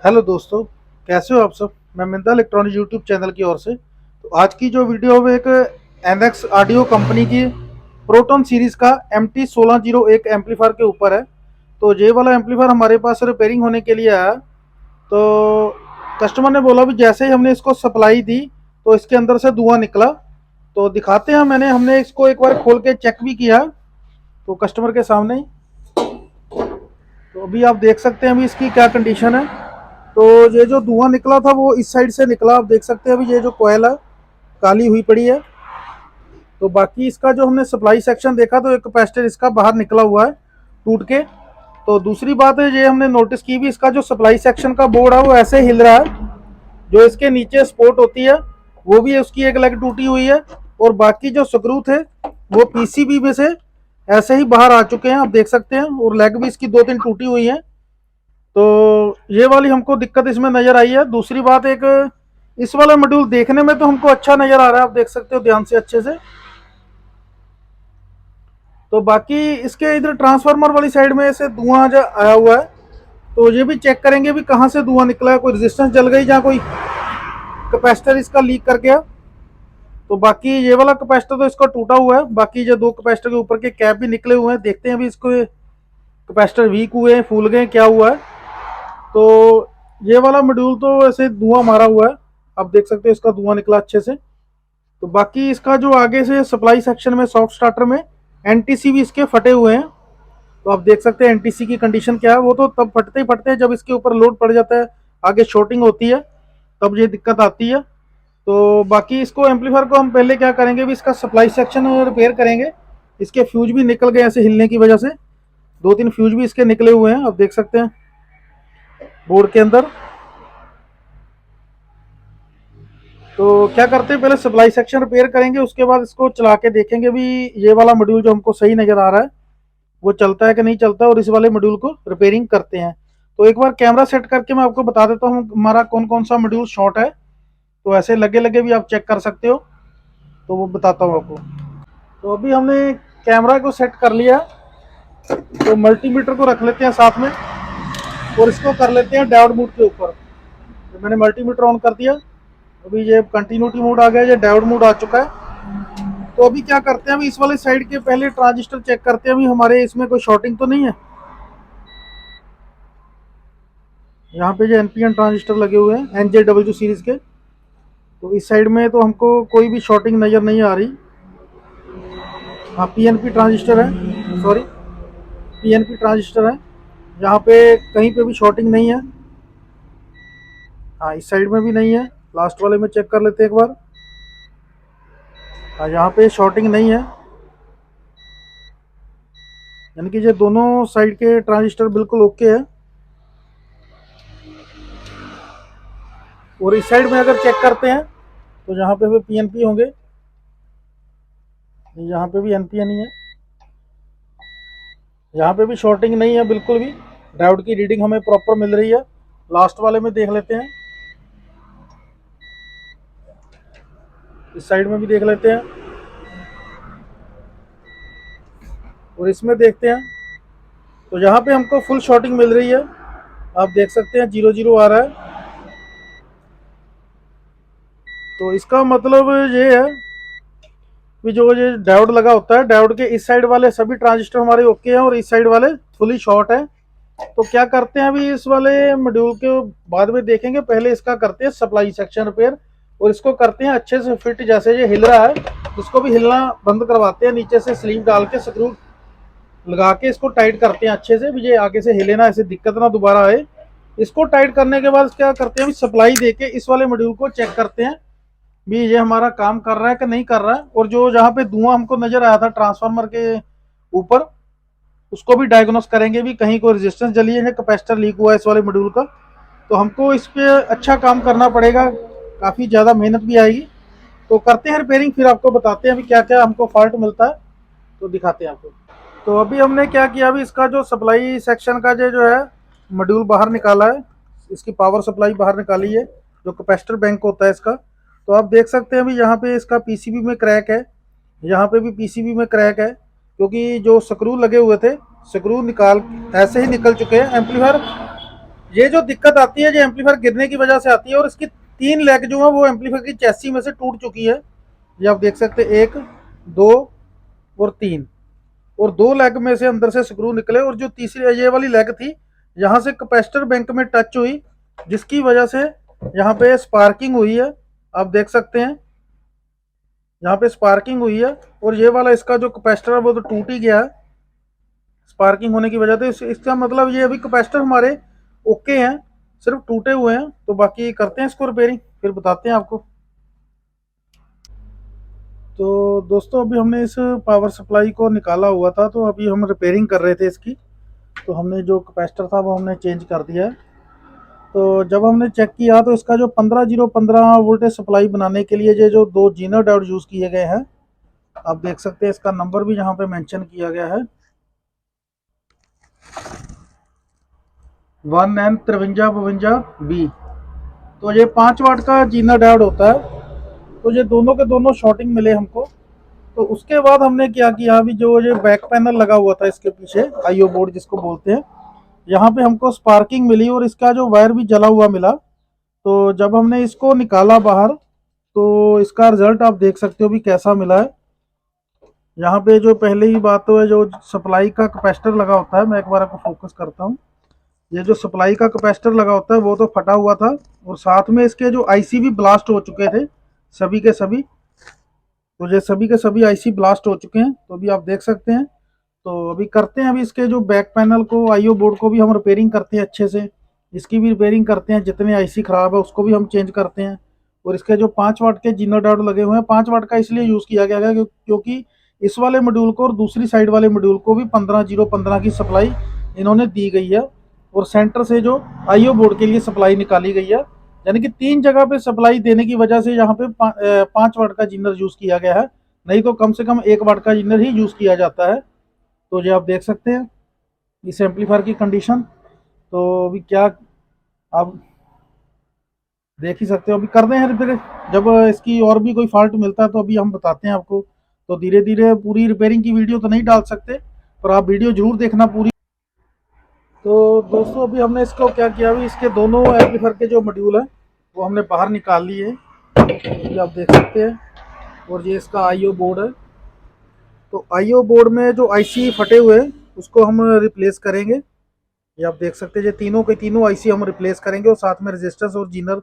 Hello दोस्तों, कैसे हो आप सब। मैं मिंदा इलेक्ट्रॉनिक यूट्यूब चैनल की ओर से। तो आज की जो वीडियो है एक एनएक्स ऑडियो कंपनी की प्रोटोन सीरीज का MT1601 एम्पलीफायर के ऊपर है। तो ये वाला एम्पलीफायर हमारे पास रिपेयरिंग होने के लिए आया। तो कस्टमर ने बोला भी जैसे ही हमने इसको सप्लाई दी तो इसके अंदर से धुआं निकला। तो दिखाते हैं, हमने इसको एक बार खोल के चेक भी किया तो कस्टमर के सामने ही। तो अभी आप देख सकते हैं अभी इसकी क्या कंडीशन है। तो ये जो धुआं निकला था वो इस साइड से निकला, आप देख सकते हैं अभी ये जो कोयल है काली हुई पड़ी है। तो बाकी इसका जो हमने सप्लाई सेक्शन देखा तो एक कैपेसिटर इसका बाहर निकला हुआ है टूट के। तो दूसरी बात है, ये हमने नोटिस की भी इसका जो सप्लाई सेक्शन का बोर्ड है वो ऐसे हिल रहा है। जो इसके नीचे सपोर्ट होती है वो भी उसकी एक लेग टूटी हुई है। और बाकी जो स्क्रू थे वो पीसीबी में से ऐसे ही बाहर आ चुके हैं, आप देख सकते हैं। और लेग भी इसकी दो तीन टूटी हुई है। तो ये वाली हमको दिक्कत इसमें नजर आई है। दूसरी बात, एक इस वाला मॉड्यूल देखने में तो हमको अच्छा नजर आ रहा है, आप देख सकते हो ध्यान से अच्छे से। तो बाकी इसके इधर ट्रांसफार्मर वाली साइड में ऐसे धुआं जो आया हुआ है। तो ये भी चेक करेंगे भी कहाँ से धुआं निकला है, कोई रेजिस्टेंस जल गई या कोई कैपेसिटर इसका लीक कर गया। तो बाकी ये वाला कैपेसिटर तो इसका टूटा हुआ है, बाकी जो दो कैपेसिटर के ऊपर के कैप भी निकले हुए हैं। देखते हैं अभी इसको कैपेसिटर वीक हुए हैं, फूल गए, क्या हुआ है। तो ये वाला मॉड्यूल तो ऐसे धुआं मारा हुआ है, आप देख सकते हो इसका धुआं निकला अच्छे से। तो बाकी इसका जो आगे से सप्लाई सेक्शन में सॉफ्ट स्टार्टर में एनटीसी भी इसके फटे हुए हैं। तो आप देख सकते हैं एनटीसी की कंडीशन क्या है। वो तो तब फटते ही फटते हैं जब इसके ऊपर लोड पड़ जाता है, आगे शॉर्टिंग होती है, तब ये दिक्कत आती है। तो बाकी इसको एम्पलीफायर को हम पहले क्या करेंगे भी इसका सप्लाई सेक्शन रिपेयर करेंगे। इसके फ्यूज भी निकल गए ऐसे हिलने की वजह से, दो तीन फ्यूज भी इसके निकले हुए हैं, आप देख सकते हैं बोर्ड के अंदर। तो क्या करते हैं, पहले सप्लाई सेक्शन रिपेयर करेंगे, उसके बाद इसको चला के देखेंगे भी ये वाला मॉड्यूल जो हमको सही नज़र आ रहा है वो चलता है कि नहीं चलता, और इस वाले मॉड्यूल को रिपेयरिंग करते हैं। तो एक बार कैमरा सेट करके मैं आपको बता देता हूँ हमारा कौन कौन सा मॉड्यूल शॉर्ट है। तो ऐसे लगे लगे भी आप चेक कर सकते हो, तो वो बताता हूँ आपको। तो अभी हमने कैमरा को सेट कर लिया। तो मल्टीमीटर को रख लेते हैं साथ में और इसको कर लेते हैं डायोड मोड के ऊपर। तो मैंने मल्टीमीटर ऑन कर दिया। अभी ये कंटिन्यूटी मोड आ गया, ये डायोड मोड आ चुका है। तो अभी क्या करते हैं, अभी इस वाले साइड के पहले ट्रांजिस्टर चेक करते हैं अभी हमारे इसमें कोई शॉर्टिंग तो नहीं है। यहाँ पे जो एनपीएन ट्रांजिस्टर लगे हुए हैं NJ सीरीज के, तो इस साइड में तो हमको कोई भी शॉर्टिंग नज़र नहीं आ रही। हाँ, पीएनपी ट्रांजिस्टर है, सॉरी, पीएनपी ट्रांजिस्टर है। यहाँ पे कहीं पे भी शॉर्टिंग नहीं है। हाँ, इस साइड में भी नहीं है। लास्ट वाले में चेक कर लेते हैं एक बार। हाँ, यहाँ पे शॉर्टिंग नहीं है, यानी कि ये दोनों साइड के ट्रांजिस्टर बिल्कुल ओके है। और इस साइड में अगर चेक करते हैं तो यहाँ पे भी पीएनपी होंगे, यहाँ पे भी एनपीएन ही है। यहाँ पे भी शॉर्टिंग नहीं है बिल्कुल भी, डायोड की रीडिंग हमें प्रॉपर मिल रही है। लास्ट वाले में देख लेते हैं, इस साइड में भी देख लेते हैं और इसमें देखते हैं। तो यहाँ पे हमको फुल शॉर्टिंग मिल रही है, आप देख सकते हैं 0 0 आ रहा है। तो इसका मतलब ये है कि जो ये डायोड लगा होता है, डायोड के इस साइड वाले सभी ट्रांजिस्टर हमारे ओके हैं और इस साइड वाले फुली शॉर्ट है। तो क्या करते हैं, अभी इस वाले मॉड्यूल के बाद में देखेंगे, पहले इसका करते हैं सप्लाई सेक्शन रिपेयर और इसको करते हैं अच्छे से फिट। जैसे ये हिल रहा है इसको भी हिलना बंद करवाते हैं, नीचे से स्लीव डाल के स्क्रू लगा के इसको टाइट करते हैं अच्छे से, भी ये आगे से हिले ना, ऐसे दिक्कत ना दोबारा आए। इसको टाइट करने के बाद क्या करते हैं, सप्लाई देके इस वाले मॉड्यूल को चेक करते हैं भी ये हमारा काम कर रहा है कि नहीं कर रहा है। और जो जहाँ पे धुआं हमको नजर आया था ट्रांसफार्मर के ऊपर, उसको भी डायग्नोस करेंगे भी कहीं कोई रेजिस्टेंस जली है या कैपेसिटर लीक हुआ है इस वाले मॉड्यूल का। तो हमको इस पे अच्छा काम करना पड़ेगा, काफ़ी ज़्यादा मेहनत भी आएगी। तो करते हैं रिपेयरिंग, फिर आपको बताते हैं अभी क्या क्या हमको फॉल्ट मिलता है, तो दिखाते हैं आपको। तो अभी हमने क्या किया, अभी इसका जो सप्लाई सेक्शन का जो है मॉड्यूल बाहर निकाला है, इसकी पावर सप्लाई बाहर निकाली है, जो कैपेसिटर बैंक होता है इसका। तो आप देख सकते हैं अभी यहाँ पे इसका पीसीबी में क्रैक है, यहाँ पे भी पीसीबी में क्रैक है, क्योंकि जो स्क्रू लगे हुए थे स्क्रू निकाल ऐसे ही निकल चुके हैं। एम्पलीफायर ये जो दिक्कत आती है, जो एम्पलीफायर गिरने की वजह से आती है, और इसकी 3 लेग जो है वो एम्पलीफायर की चैसी में से टूट चुकी है। ये आप देख सकते हैं, 1, 2 और 3, और 2 लेग में से अंदर से स्क्रू निकले, और जो तीसरी ये वाली लेग थी, यहाँ से कैपेसिटर बैंक में टच हुई, जिसकी वजह से यहाँ पे स्पार्किंग हुई है। आप देख सकते हैं यहाँ पे स्पार्किंग हुई है, और ये वाला इसका जो कैपेसिटर है वो तो टूट ही गया है स्पार्किंग होने की वजह से। इसका मतलब ये अभी कैपेसिटर हमारे ओके हैं, सिर्फ टूटे हुए हैं। तो बाकी करते हैं इसको रिपेयरिंग, फिर बताते हैं आपको। तो दोस्तों अभी हमने इस पावर सप्लाई को निकाला हुआ था, तो अभी हम रिपेयरिंग कर रहे थे इसकी। तो हमने जो कैपेसिटर था वो हमने चेंज कर दिया है। तो जब हमने चेक किया तो इसका जो 15 वोल्टेज सप्लाई बनाने के लिए ये जो 2 जीनो डायोड यूज़ किए गए हैं, आप देख सकते हैं इसका नंबर भी यहाँ पे मेंशन किया गया है, 1N5352B। तो ये 5 वाट का जीना डायोड होता है। तो ये दोनों के दोनों शॉर्टिंग मिले हमको। तो उसके बाद हमने क्या किया, अभी जो ये बैक पैनल लगा हुआ था इसके पीछे, आईओ बोर्ड जिसको बोलते हैं, यहाँ पे हमको स्पार्किंग मिली और इसका जो वायर भी जला हुआ मिला। तो जब हमने इसको निकाला बाहर, तो इसका रिजल्ट आप देख सकते हो भी कैसा मिला है। यहाँ पे जो पहले ही बात तो है, जो सप्लाई का कैपेसिटर लगा होता है, मैं एक बार आपको फोकस करता हूँ। ये जो सप्लाई का कैपेसिटर लगा होता है वो तो फटा हुआ था, और साथ में इसके जो आईसी भी ब्लास्ट हो चुके थे, सभी के सभी। तो ये सभी के सभी आईसी ब्लास्ट हो चुके हैं, तो अभी आप देख सकते हैं। तो अभी करते हैं, अभी इसके जो बैक पैनल को, आईओ बोर्ड को भी हम रिपेयरिंग करते हैं अच्छे से। इसकी भी रिपेयरिंग करते हैं, जितने आईसी खराब है उसको भी हम चेंज करते हैं। और इसके जो 5 वाट के जीनो डायोड लगे हुए हैं, 5 वाट का इसलिए यूज़ किया गया है क्योंकि इस वाले मॉड्यूल को और दूसरी साइड वाले मॉड्यूल को भी 15 की सप्लाई इन्होंने दी गई है, और सेंटर से जो आईओ बोर्ड के लिए सप्लाई निकाली गई है। यानी कि 3 जगह पे सप्लाई देने की वजह से यहाँ पे 5 वाट का जीनर यूज़ किया गया है, नहीं तो कम से कम 1 वाट का जीनर ही यूज़ किया जाता है। तो ये आप देख सकते हैं इस एम्पलीफायर की कंडीशन। तो अभी क्या आप देख ही सकते हो, अभी कर रहे हैं रिपेयर। जब इसकी और भी कोई फॉल्ट मिलता है तो अभी हम बताते हैं आपको। तो धीरे धीरे पूरी रिपेयरिंग की वीडियो तो नहीं डाल सकते, पर आप वीडियो जरूर देखना पूरी। तो दोस्तों अभी हमने इसको क्या किया, अभी इसके दोनों एम्पलीफायर के जो मॉड्यूल है वो हमने बाहर निकाल लिए, ये आप देख सकते हैं। और ये इसका आईओ बोर्ड है। तो आईओ बोर्ड में जो आईसी फटे हुए हैं उसको हम रिप्लेस करेंगे। ये आप देख सकते हैं, ये तीनों के तीनों आईसी हम रिप्लेस करेंगे, और साथ में रेजिस्टेंस और जीनर,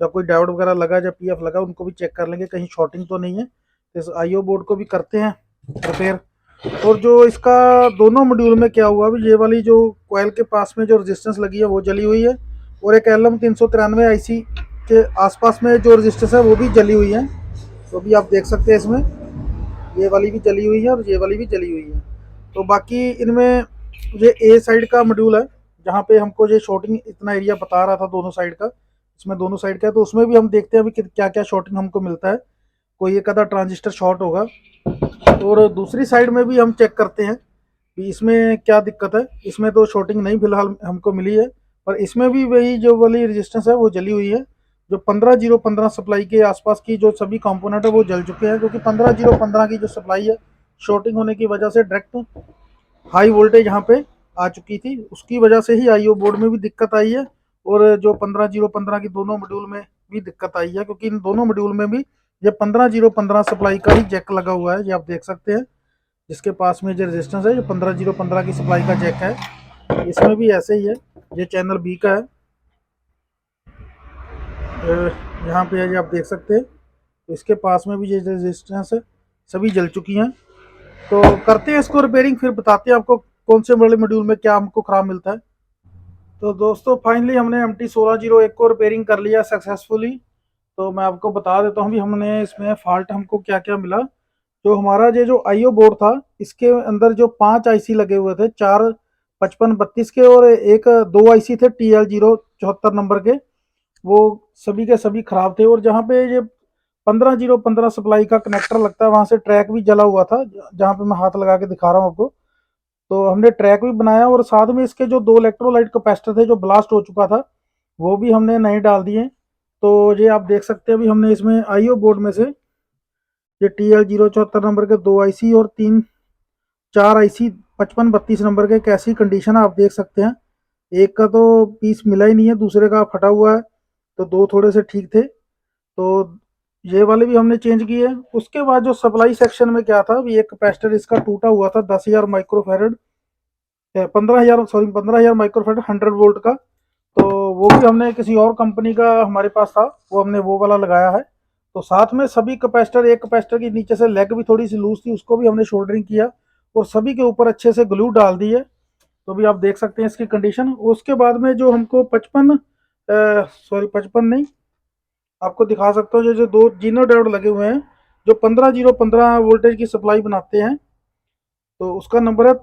जब कोई डायोड वगैरह लगा, जब पीएफ लगा, उनको भी चेक कर लेंगे कहीं शॉर्टिंग तो नहीं है। इस आईओ बोर्ड को भी करते हैं रिपेयर। और जो इसका दोनों मॉड्यूल में क्या हुआ, अभी ये वाली जो कोयल के पास में जो रेजिस्टेंस लगी है वो जली हुई है, और एक LM393 आईसी के आसपास में जो रेजिस्टेंस है वो भी जली हुई है। तो अभी आप देख सकते हैं इसमें ये वाली भी जली हुई है और ये वाली भी जली हुई है। तो बाकी इनमें ये ए साइड का मॉड्यूल है, जहाँ पे हमको ये शॉर्टिंग इतना एरिया बता रहा था दोनों साइड का, इसमें दोनों साइड का है। तो उसमें भी हम देखते हैं अभी क्या क्या शॉर्टिंग हमको मिलता है, कोई एक आधा ट्रांजिस्टर शॉर्ट होगा। और दूसरी साइड में भी हम चेक करते हैं कि इसमें क्या दिक्कत है। इसमें तो शॉर्टिंग नहीं फिलहाल हमको मिली है, पर इसमें भी वही जो वाली रेजिस्टेंस है वो जली हुई है। जो 15 सप्लाई के आसपास की जो सभी कंपोनेंट है वो जल चुके हैं, क्योंकि 15 की जो सप्लाई है शॉर्टिंग होने की वजह से डायरेक्ट हाई वोल्टेज यहाँ पे आ चुकी थी, उसकी वजह से ही आईओ बोर्ड में भी दिक्कत आई है। और जो 15 की दोनों मॉड्यूल में भी दिक्कत आई है, क्योंकि इन दोनों मॉड्यूल में भी ये 15 सप्लाई का ही जैक लगा हुआ है, ये आप देख सकते हैं। जिसके पास में जो रेजिस्टेंस है, जो 15 की सप्लाई का जैक है, इसमें भी ऐसे ही है। ये चैनल बी का है, यहाँ पे है, ये आप देख सकते हैं। तो इसके पास में भी ये रेजिस्टेंस है, सभी जल चुकी हैं। तो करते हैं इसको रिपेयरिंग, फिर बताते हैं आपको कौन से बड़े मॉड्यूल में क्या हमको खराब मिलता है। तो दोस्तों फाइनली हमने MT1601 को रिपेयरिंग कर लिया सक्सेसफुली। तो मैं आपको बता देता हूँ भी हमने इसमें फॉल्ट हमको क्या क्या मिला। जो हमारा ये जो आईओ बोर्ड था, इसके अंदर जो 5 आईसी लगे हुए थे, 4 5532 के, और एक 2 आईसी थे TL074 नंबर के, वो सभी के सभी खराब थे। और जहाँ पे ये 15 सप्लाई का कनेक्टर लगता है, वहां से ट्रैक भी जला हुआ था, जहाँ पे मैं हाथ लगा के दिखा रहा हूँ आपको। तो हमने ट्रैक भी बनाया, और साथ में इसके जो 2 इलेक्ट्रोलाइट कैपेसिटर थे जो ब्लास्ट हो चुका था, वो भी हमने नए डाल दिए। तो ये आप देख सकते हैं, अभी हमने इसमें आईओ बोर्ड में से ये TL074 नंबर के 2 आईसी और 4 आईसी 5532 नंबर के कैसी कंडीशन है आप देख सकते हैं। एक का तो पीस मिला ही नहीं है, दूसरे का फटा हुआ है, तो दो थोड़े से ठीक थे, तो ये वाले भी हमने चेंज किए। उसके बाद जो सप्लाई सेक्शन में क्या था, अभी एक कैपेसिटर इसका टूटा हुआ था 10,000 माइक्रोफेरेड, 15,000 सॉरी 15,000 माइक्रोफेरेड 100 वोल्ट का, तो वो भी हमने किसी और कंपनी का हमारे पास था, वो हमने वो वाला लगाया है। तो साथ में सभी कैपेसिटर, एक कैपेसिटर की नीचे से लेग भी थोड़ी सी लूज थी, उसको भी हमने शोल्डरिंग किया और सभी के ऊपर अच्छे से ग्लू डाल दी है। तो अभी आप देख सकते हैं इसकी कंडीशन। उसके बाद में जो हमको 55 सॉरी 55 नहीं, आपको दिखा सकता हूँ, जो दो जीनो डायोड लगे हुए हैं जो 15,015 वोल्टेज की सप्लाई बनाते हैं, तो उसका नंबर है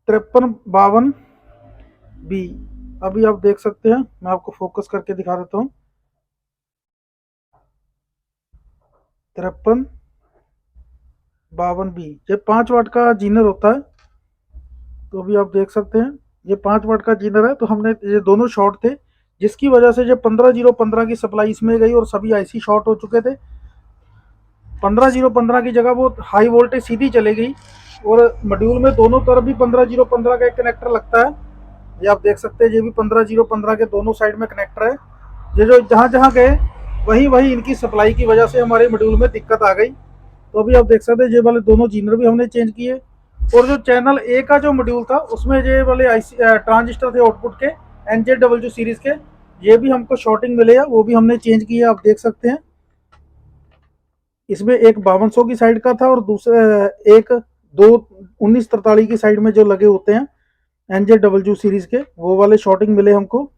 5352 बी। अभी आप देख सकते हैं, मैं आपको फोकस करके दिखा देता हूँ। 5352 बी, ये 5 वाट का जीनर होता है। तो अभी आप देख सकते हैं ये 5 वाट का जीनर है, तो हमने ये दोनों शॉर्ट थे, जिसकी वजह से जो 15,015 की सप्लाई इसमें गई और सभी आईसी शॉर्ट हो चुके थे। 15,015 की जगह वो हाई वोल्टेज सीधी चले गई, और मॉड्यूल में दोनों तरफ भी 15,015 का एक कनेक्टर लगता है। ये आप देख सकते हैं, ये भी 15,015 के दोनों साइड में कनेक्टर है। ये जो जहाँ जहाँ गए वहीं वहीं इनकी सप्लाई की वजह से हमारे मॉड्यूल में दिक्कत आ गई। तो अभी आप देख सकते हैं ये वाले दोनों जीनर भी हमने चेंज किए, और जो चैनल ए का जो मॉड्यूल था उसमें ये वाले आईसी ट्रांजिस्टर थे आउटपुट के, NJ सीरीज के, ये भी हमको शॉर्टिंग मिले हैं, वो भी हमने चेंज किए, आप देख सकते हैं। इसमें एक 5200 की साइड का था, और दूसरे एक दो 1943 की साइड में जो लगे होते हैं NJ सीरीज के, वो वाले शॉर्टिंग मिले हमको,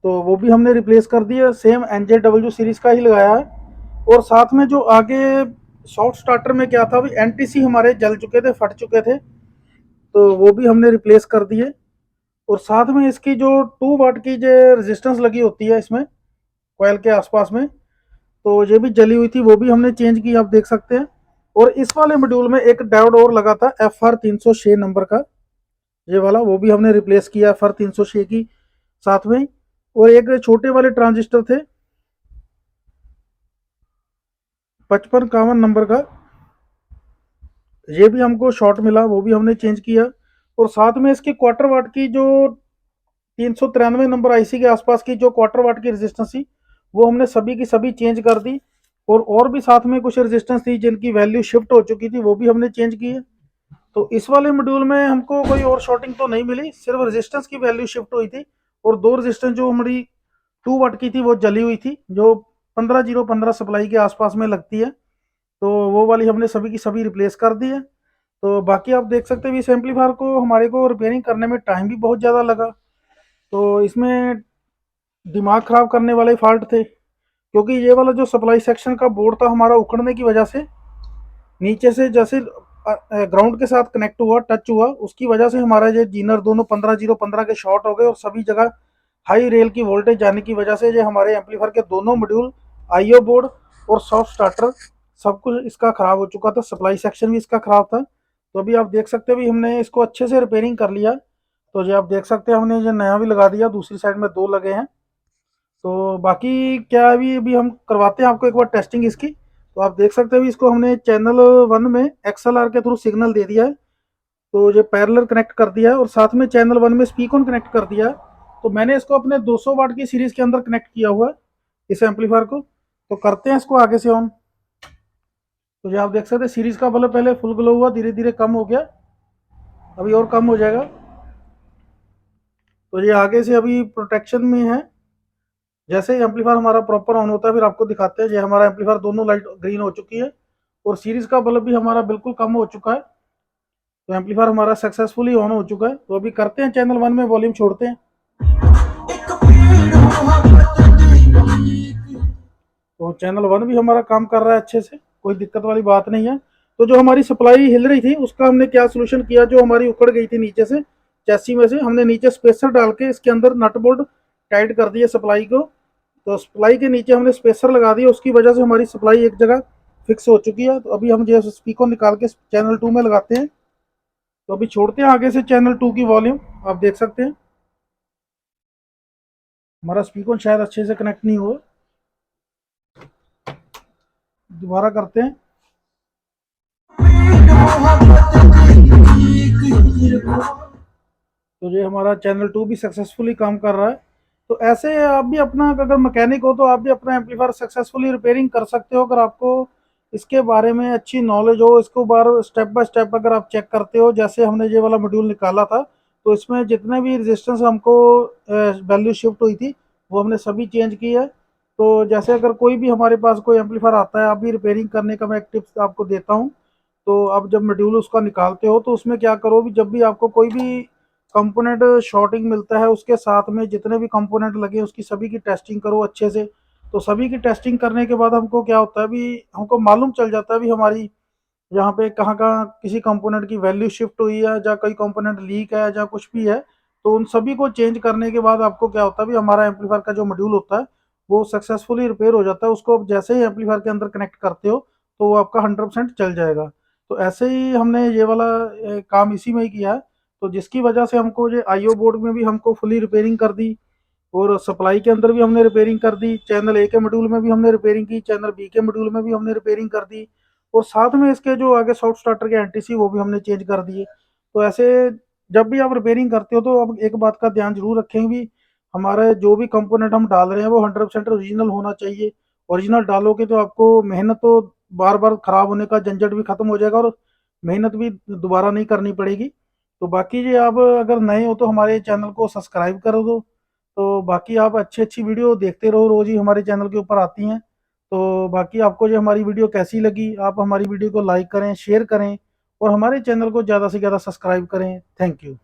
तो वो भी हमने रिप्लेस कर दिया, सेम NJ सीरीज का ही लगाया है। और साथ में जो आगे सॉफ्ट स्टार्टर में क्या था, अभी NTC हमारे जल चुके थे, फट चुके थे, तो वो भी हमने रिप्लेस कर दिए। और साथ में इसकी जो 2 वाट की जो रेजिस्टेंस लगी होती है इसमें कोयल के आसपास में, तो ये भी जली हुई थी, वो भी हमने चेंज की, आप देख सकते हैं। और इस वाले मॉड्यूल में एक डायोड और लगा था FR306 नंबर का, ये वाला, वो भी हमने रिप्लेस किया FR306 की साथ में। और एक छोटे वाले ट्रांजिस्टर थे 5551 नंबर का, ये भी हमको शॉर्ट मिला, वो भी हमने चेंज किया। और साथ में इसकी क्वार्टर वाट की जो 393 नंबर आईसी के आसपास की जो क्वार्टर वाट की रेजिस्टेंस थी, वो हमने सभी की सभी चेंज कर दी। और भी साथ में कुछ रेजिस्टेंस थी जिनकी वैल्यू शिफ्ट हो चुकी थी, वो भी हमने चेंज की है। तो इस वाले मॉड्यूल में हमको कोई और शॉर्टिंग तो नहीं मिली, सिर्फ रेजिस्टेंस की वैल्यू शिफ्ट हुई थी। और दो रेजिस्टेंस जो हमारी 2 वाट की थी वो जली हुई थी, जो 15,015 सप्लाई के आसपास में लगती है, तो वो वाली हमने सभी की सभी रिप्लेस कर दी है। तो बाकी आप देख सकते हैं इस एम्पलीफायर को हमारे को रिपेयरिंग करने में टाइम भी बहुत ज़्यादा लगा। तो इसमें दिमाग ख़राब करने वाले फॉल्ट थे, क्योंकि ये वाला जो सप्लाई सेक्शन का बोर्ड था हमारा उखड़ने की वजह से, नीचे से जैसे ग्राउंड के साथ कनेक्ट हुआ, टच हुआ, उसकी वजह से हमारा ये जीनर दोनों 15,015 के शॉर्ट हो गए, और सभी जगह हाई रेल की वोल्टेज जाने की वजह से ये हमारे एम्पलीफायर के दोनों मॉड्यूल, आईओ बोर्ड और सॉफ्ट स्टार्टर, सब कुछ इसका ख़राब हो चुका था, सप्लाई सेक्शन भी इसका ख़राब था। तो अभी आप देख सकते हैं भी हमने इसको अच्छे से रिपेयरिंग कर लिया। तो ये आप देख सकते हैं हमने ये नया भी लगा दिया, दूसरी साइड में दो लगे हैं। तो बाकी क्या अभी हम करवाते हैं आपको एक बार टेस्टिंग इसकी। तो आप देख सकते हैं इसको हमने चैनल 1 में XLR के थ्रू सिग्नल दे दिया है, तो ये पैरेलल कनेक्ट कर दिया है, और साथ में चैनल 1 में स्पीक ऑन कनेक्ट कर दिया है। तो मैंने इसको अपने 200 वाट की सीरीज के अंदर कनेक्ट किया हुआ है इस एम्पलीफायर को। तो करते हैं इसको आगे से ऑन। तो ये आप देख सकते हैं सीरीज का बल्ब पहले फुल ग्लो हुआ, धीरे धीरे कम हो गया, अभी और कम हो जाएगा। तो ये आगे से अभी प्रोटेक्शन में है। जैसे ही एम्पलीफायर हमारा प्रॉपर ऑन होता है फिर आपको दिखाते हैं। ये हमारा एम्पलीफायर दोनों लाइट ग्रीन हो चुकी है, और सीरीज का बल्ब भी हमारा बिल्कुल कम हो चुका है। तो एम्पलीफायर हमारा सक्सेसफुली ऑन हो चुका है। तो अभी करते हैं चैनल 1 में वॉल्यूम छोड़ते हैं। तो चैनल 1 भी हमारा काम कर रहा है अच्छे से, कोई दिक्कत वाली बात नहीं है। तो जो हमारी सप्लाई हिल रही थी उसका हमने क्या सोल्यूशन किया, जो हमारी उखड़ गई थी नीचे से चैसी में से, हमने नीचे स्पेसर डाल के इसके अंदर नट बोल्ट टाइट कर दिए सप्लाई को। तो सप्लाई के नीचे हमने स्पेसर लगा दिया, उसकी वजह से हमारी सप्लाई एक जगह फिक्स हो चुकी है। तो अभी हम जो स्पीकर निकाल के चैनल 2 में लगाते हैं। तो अभी छोड़ते हैं आगे से चैनल 2 की वॉल्यूम, आप देख सकते हैं हमारा स्पीकर शायद अच्छे से कनेक्ट नहीं हुआ, दोबारा करते हैं। तो ये हमारा चैनल 2 भी सक्सेसफुली काम कर रहा है। तो ऐसे आप भी अपना, अगर मैकेनिक हो तो आप भी अपना एम्पलीफायर सक्सेसफुली रिपेयरिंग कर सकते हो, अगर आपको इसके बारे में अच्छी नॉलेज हो। इसको बार स्टेप बाय स्टेप अगर आप चेक करते हो, जैसे हमने ये वाला मॉड्यूल निकाला था, तो इसमें जितने भी रेजिस्टेंस हमको वैल्यू शिफ्ट हुई थी वो हमने सभी चेंज की है। तो जैसे अगर कोई भी हमारे पास कोई एम्पलीफायर आता है, आप भी रिपेयरिंग करने का मैं एक टिप्स आपको देता हूँ। तो आप जब मॉड्यूल उसका निकालते हो तो उसमें क्या करो भी, जब भी आपको कोई भी कंपोनेंट शॉर्टिंग मिलता है, उसके साथ में जितने भी कंपोनेंट लगे उसकी सभी की टेस्टिंग करो अच्छे से। तो सभी की टेस्टिंग करने के बाद हमको क्या होता है भी, हमको मालूम चल जाता है भी हमारी यहाँ पे कहाँ कहाँ किसी कंपोनेंट की वैल्यू शिफ्ट हुई है, या कोई कंपोनेंट लीक है, या कुछ भी है। तो उन सभी को चेंज करने के बाद आपको क्या होता है भी, हमारा एम्पलीफायर का जो मॉड्यूल होता है वो सक्सेसफुली रिपेयर हो जाता है। उसको आप जैसे ही एम्पलीफायर के अंदर कनेक्ट करते हो तो वो आपका 100% चल जाएगा। तो ऐसे ही हमने ये वाला काम इसी में ही किया है। तो जिसकी वजह से हमको ये आईओ बोर्ड में भी हमको फुली रिपेयरिंग कर दी, और सप्लाई के अंदर भी हमने रिपेयरिंग कर दी, चैनल ए के मॉड्यूल में भी हमने रिपेयरिंग की, चैनल बी के मॉड्यूल में भी हमने रिपेयरिंग कर दी, और साथ में इसके जो आगे सॉफ्ट स्टार्टर के एंटीसी वो भी हमने चेंज कर दिए। तो ऐसे जब भी आप रिपेयरिंग करते हो तो अब एक बात का ध्यान जरूर रखें भी, हमारे जो भी कंपोनेंट हम डाल रहे हैं वो 100% ओरिजिनल होना चाहिए। ओरिजिनल डालोगे तो आपको मेहनत तो बार बार खराब होने का झंझट भी खत्म हो जाएगा, और मेहनत भी दोबारा नहीं करनी पड़ेगी। तो बाकी ये आप अगर नए हो तो हमारे चैनल को सब्सक्राइब कर दो। तो बाकी आप अच्छी अच्छी वीडियो देखते रहो, रोज ही हमारे चैनल के ऊपर आती हैं। तो बाकी आपको जो हमारी वीडियो कैसी लगी, आप हमारी वीडियो को लाइक करें, शेयर करें, और हमारे चैनल को ज़्यादा से ज़्यादा सब्सक्राइब करें। Thank you.